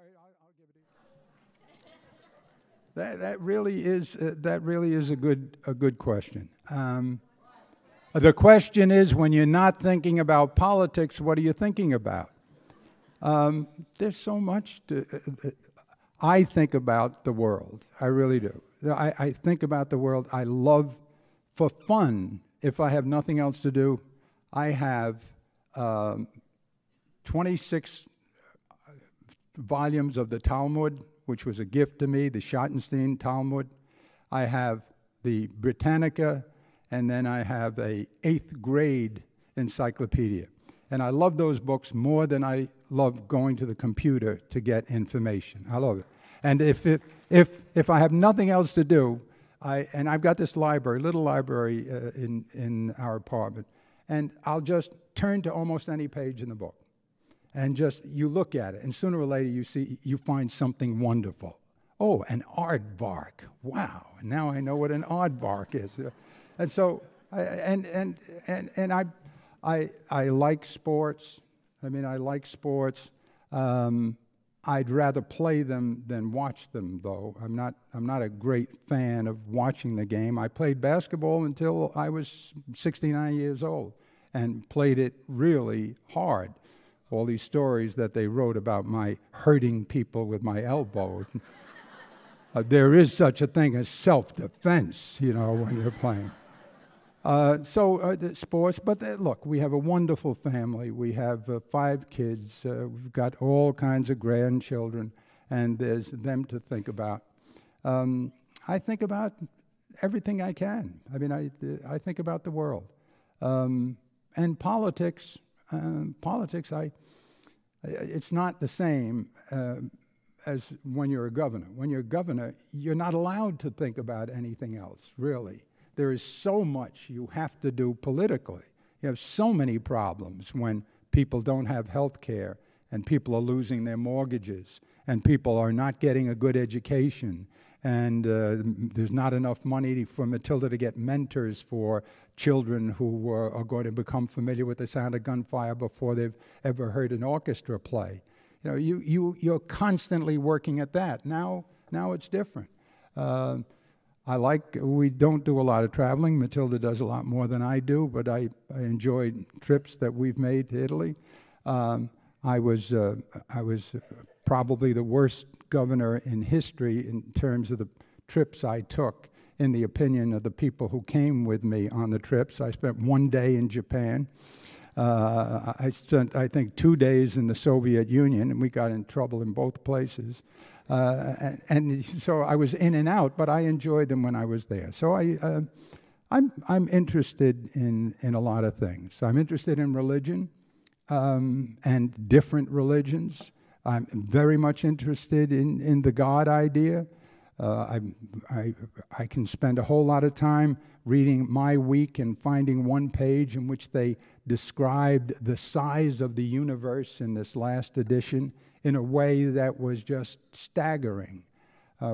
right, I'll give it to you. That really is a good question. The question is, when you're not thinking about politics, what are you thinking about? There's so much to. I think about the world. I really do. I think about the world. I love, for fun, if I have nothing else to do, I have 26 volumes of the Talmud, which was a gift to me, the Schottenstein Talmud. I have the Britannica, and then I have a 8th grade encyclopedia. And I love those books more than I love going to the computer to get information. I love it. And if I have nothing else to do, and I've got this library, little library in our apartment, and I'll just turn to almost any page in the book. And just, you look at it, and sooner or later you find something wonderful. Oh, an aardvark. Wow. And now I know what an aardvark is. And so, I like sports. I mean, I like sports. I'd rather play them than watch them, though. I'm not a great fan of watching the game. I played basketball until I was 69 years old and played it really hard. All these stories that they wrote about my hurting people with my elbow. There is such a thing as self-defense, you know, when you're playing. The sports, but look, we have a wonderful family. We have 5 kids. We've got all kinds of grandchildren, and there's them to think about. I think about everything I can. I mean, I think about the world. And politics, it's not the same as when you're a governor. When you're a governor, you're not allowed to think about anything else, really. There is so much you have to do politically. You have so many problems when people don't have health care, and people are losing their mortgages, and people are not getting a good education, and there's not enough money for Matilda to get mentors for children who are going to become familiar with the sound of gunfire before they've ever heard an orchestra play. You know, you're constantly working at that. Now it's different. We don't do a lot of traveling. Matilda does a lot more than I do, but I enjoy trips that we've made to Italy. I was probably the worst governor in history in terms of the trips I took, in the opinion of the people who came with me on the trips. I spent 1 day in Japan. I spent, I think, 2 days in the Soviet Union, and we got in trouble in both places. And so I was in and out, but I enjoyed them when I was there. So I'm interested in a lot of things. I'm interested in religion and different religions. I'm very much interested in the God idea. I can spend a whole lot of time reading My Week and finding one page in which they described the size of the universe in this last edition in a way that was just staggering,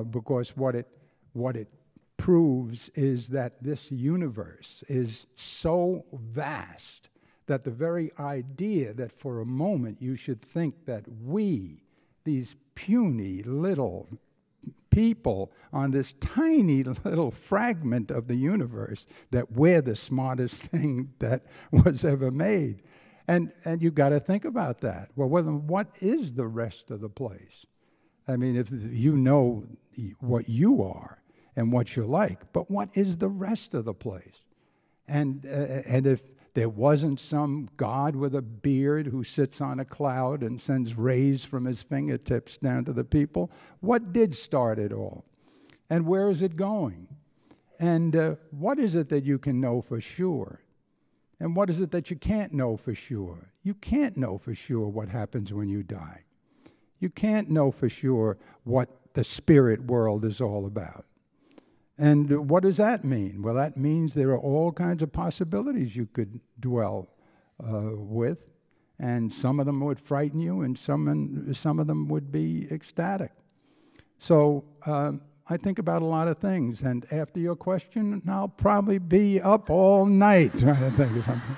because what it proves is that this universe is so vast that the very idea that for a moment you should think that we, these puny little people on this tiny little fragment of the universe, that we're the smartest thing that was ever made. And you've got to think about that. Well, what is the rest of the place? I mean, if you know what you are and what you're like, but what is the rest of the place? And if there wasn't some God with a beard who sits on a cloud and sends rays from his fingertips down to the people, what did start it all? And where is it going? And what is it that you can know for sure? And what is it that you can't know for sure? You can't know for sure what happens when you die. You can't know for sure what the spirit world is all about. And what does that mean? Well, that means there are all kinds of possibilities you could dwell with, and some of them would frighten you, and some of them would be ecstatic. So I think about a lot of things, and after your question, I'll probably be up all night trying to think of something.